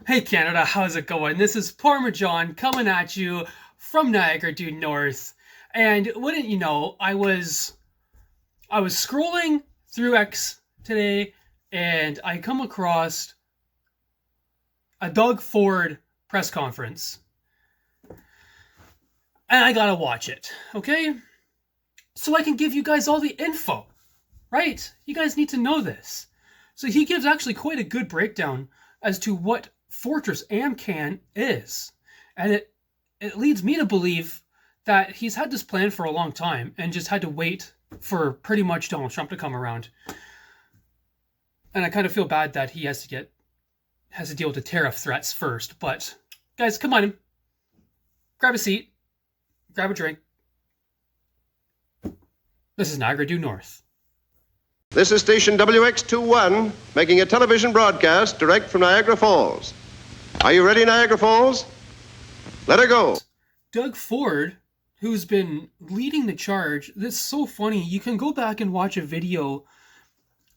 Hey Canada, how's it going? This is Parmesan coming at you from Niagara due north. And wouldn't you know, I was scrolling through X today and I come across a Doug Ford press conference. And I gotta watch it, okay? So I can give you guys all the info, right? You guys need to know this. So he gives actually quite a good breakdown as to what Fortress Amcan is. And it leads me to believe that he's had this plan for a long time and just had to wait for pretty much Donald Trump to come around. And I kind of feel bad that he has to deal with the tariff threats first. But guys, come on, grab a seat, grab a drink. This is Niagara due north. This is station WX21, making a television broadcast direct from Niagara Falls. Are you ready, Niagara Falls? Let her go. Doug Ford, who's been leading the charge, this is so funny. You can go back and watch a video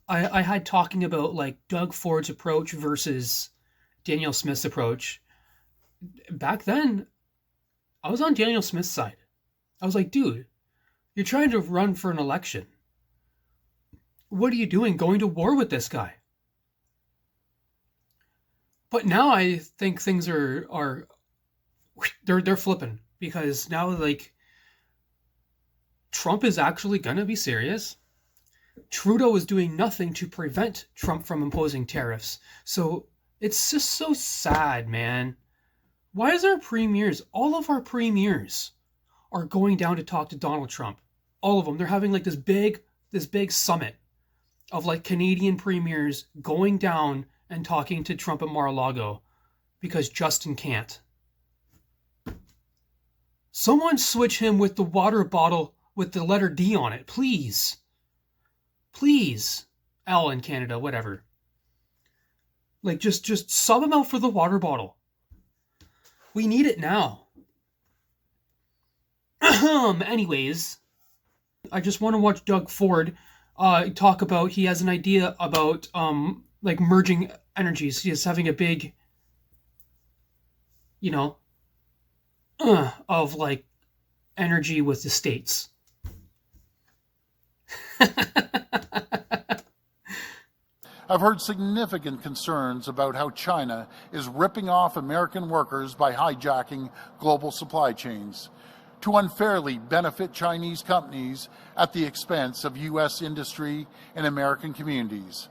I had talking about like Doug Ford's approach versus Daniel Smith's approach. Back then, I was on Daniel Smith's side. I was like, dude, you're trying to run for an election. What are you doing going to war with this guy? But now I think things are they're flipping, because now like Trump is actually gonna be serious. Trudeau is doing nothing to prevent Trump from imposing tariffs. So it's just so sad, man. Why is our premiers, all of our premiers are going down to talk to Donald Trump? All of them. They're having like this big summit of like Canadian premiers going down and talking to Trump at Mar-a-Lago because Justin can't. Someone switch him with the water bottle with the letter D on it, please. Please. L in Canada, whatever. Like just sub him out for the water bottle. We need it now. Anyways, I just want to watch Doug Ford talk about, he has an idea about like merging energies. He is having a big, of like energy with the states. I've heard significant concerns about how China is ripping off American workers by hijacking global supply chains to unfairly benefit Chinese companies at the expense of U.S. industry and American communities.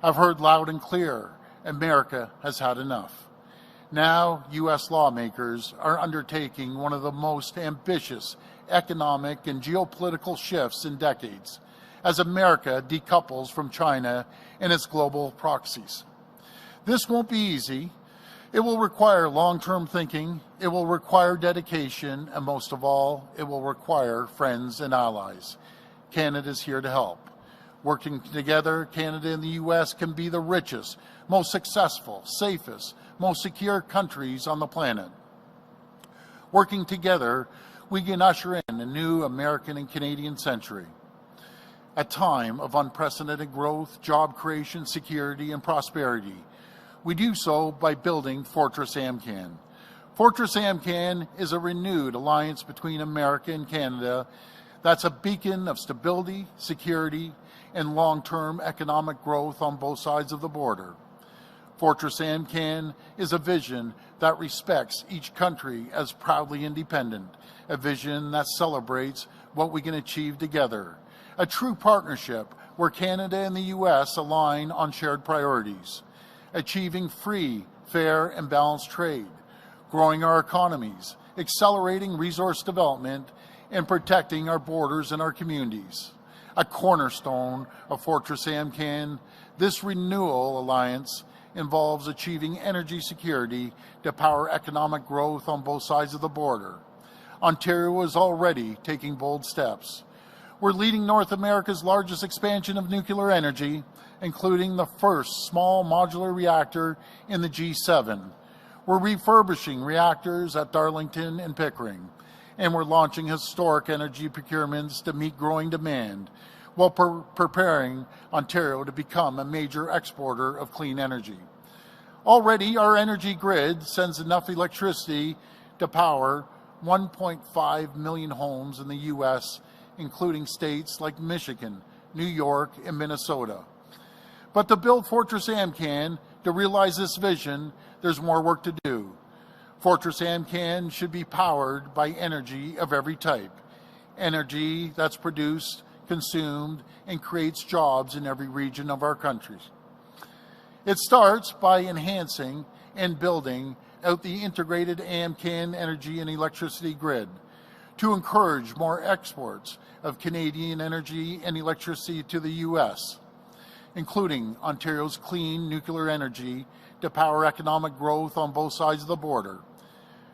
I've heard loud and clear, America has had enough. Now, U.S. lawmakers are undertaking one of the most ambitious economic and geopolitical shifts in decades, as America decouples from China and its global proxies. This won't be easy. It will require long-term thinking, it will require dedication, and most of all, it will require friends and allies. Canada's here to help. Working together, Canada and the U.S. can be the richest, most successful, safest, most secure countries on the planet. Working together, we can usher in a new American and Canadian century. A time of unprecedented growth, job creation, security, and prosperity. We do so by building Fortress Amcan. Fortress Amcan is a renewed alliance between America and Canada that's a beacon of stability, security, and long-term economic growth on both sides of the border. Fortress Amcan is a vision that respects each country as proudly independent, a vision that celebrates what we can achieve together, a true partnership where Canada and the U.S. align on shared priorities, achieving free, fair, and balanced trade, growing our economies, accelerating resource development, and protecting our borders and our communities. A cornerstone of Fortress Amcan, this renewal alliance involves achieving energy security to power economic growth on both sides of the border. Ontario is already taking bold steps. We're leading North America's largest expansion of nuclear energy, including the first small modular reactor in the G7. We're refurbishing reactors at Darlington and Pickering, and we're launching historic energy procurements to meet growing demand while preparing Ontario to become a major exporter of clean energy. Already, our energy grid sends enough electricity to power 1.5 million homes in the U.S., including states like Michigan, New York, and Minnesota. But to build Fortress AMCAN, to realize this vision, there's more work to do. Fortress AMCAN should be powered by energy of every type. Energy that's produced, consumed, and creates jobs in every region of our country. It starts by enhancing and building out the integrated AMCAN energy and electricity grid to encourage more exports of Canadian energy and electricity to the U.S., including Ontario's clean nuclear energy to power economic growth on both sides of the border.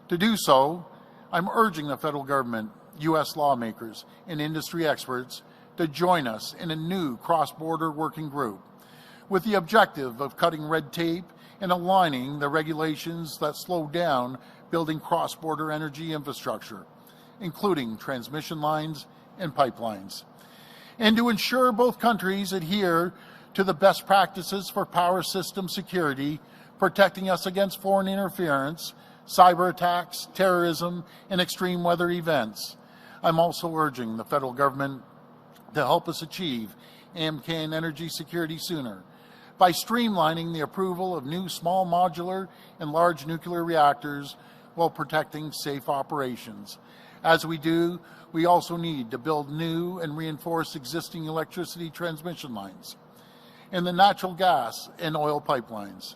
To do so, I'm urging the federal government, U.S. lawmakers, and industry experts to join us in a new cross-border working group with the objective of cutting red tape and aligning the regulations that slow down building cross-border energy infrastructure, including transmission lines and pipelines, and to ensure both countries adhere to the best practices for power system security, protecting us against foreign interference, cyber attacks, terrorism, and extreme weather events. I'm also urging the federal government to help us achieve AMCAN energy security sooner by streamlining the approval of new small modular and large nuclear reactors while protecting safe operations. As we do, we also need to build new and reinforce existing electricity transmission lines and the natural gas and oil pipelines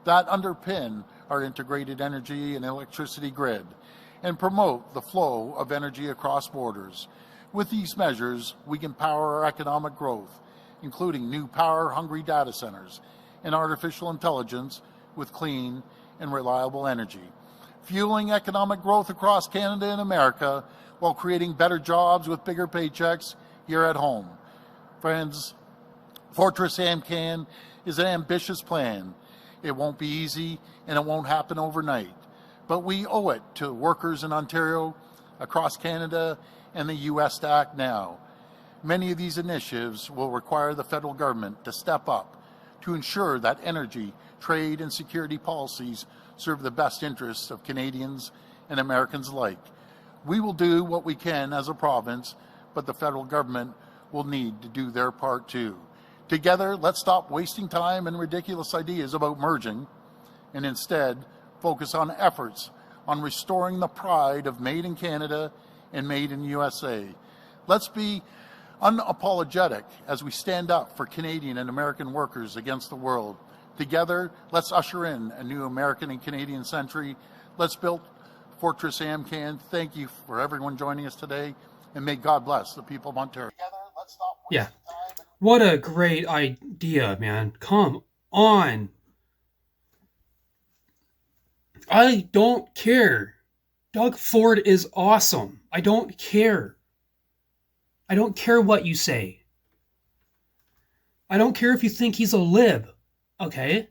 that underpin our integrated energy and electricity grid and promote the flow of energy across borders. With these measures, we can power our economic growth, including new power-hungry data centers and artificial intelligence with clean and reliable energy, fueling economic growth across Canada and America while creating better jobs with bigger paychecks here at home. Friends, Fortress AMCAN is an ambitious plan. It won't be easy and it won't happen overnight, but we owe it to workers in Ontario, across Canada, and the U.S. to act now. Many of these initiatives will require the federal government to step up to ensure that energy, trade, and security policies serve the best interests of Canadians and Americans alike. We will do what we can as a province, but the federal government will need to do their part too. Together, let's stop wasting time and ridiculous ideas about merging and instead focus on efforts on restoring the pride of Made in Canada and Made in USA. Let's be unapologetic as we stand up for Canadian and American workers against the world. Together, let's usher in a new American and Canadian century. Let's build Fortress AMCAN. Thank you for everyone joining us today, and may God bless the people of Ontario. Together, let's stop yeah. What a great idea, man. Come on. I don't care. Doug Ford is awesome. I don't care. I don't care what you say. I don't care if you think he's a lib, okay?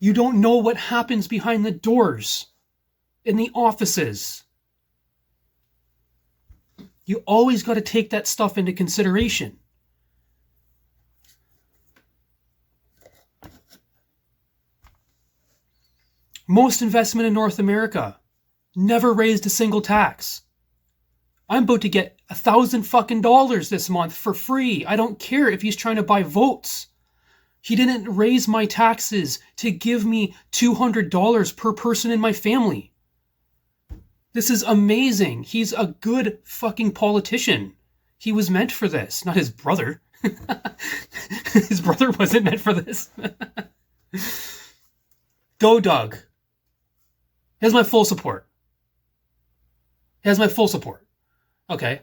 You don't know what happens behind the doors, in the offices. You always got to take that stuff into consideration. Most investment in North America never raised a single tax. I'm about to get $1,000 this month for free. I don't care if he's trying to buy votes. He didn't raise my taxes to give me $200 per person in my family. This is amazing. He's a good fucking politician. He was meant for this, not his brother. His brother wasn't meant for this. Go, Doug. He has my full support. He has my full support. Okay.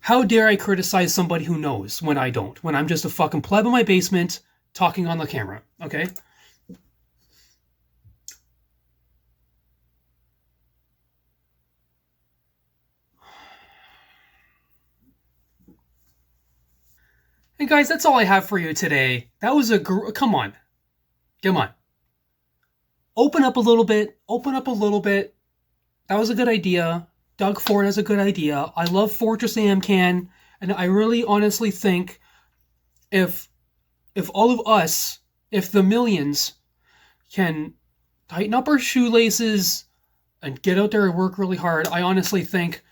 How dare I criticize somebody who knows when I don't? When I'm just a fucking pleb in my basement talking on the camera. Okay? And guys, that's all I have for you today. That was come on. Come on. Open up a little bit. Open up a little bit. That was a good idea. Doug Ford has a good idea. I love Fortress AMCAN, and I really honestly think if all of us if the millions can tighten up our shoelaces and get out there and work really hard, I honestly think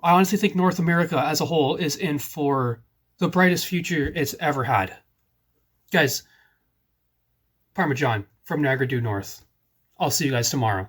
North America as a whole is in for the brightest future it's ever had. Guys, Parmesan from Niagara due north. I'll see you guys tomorrow.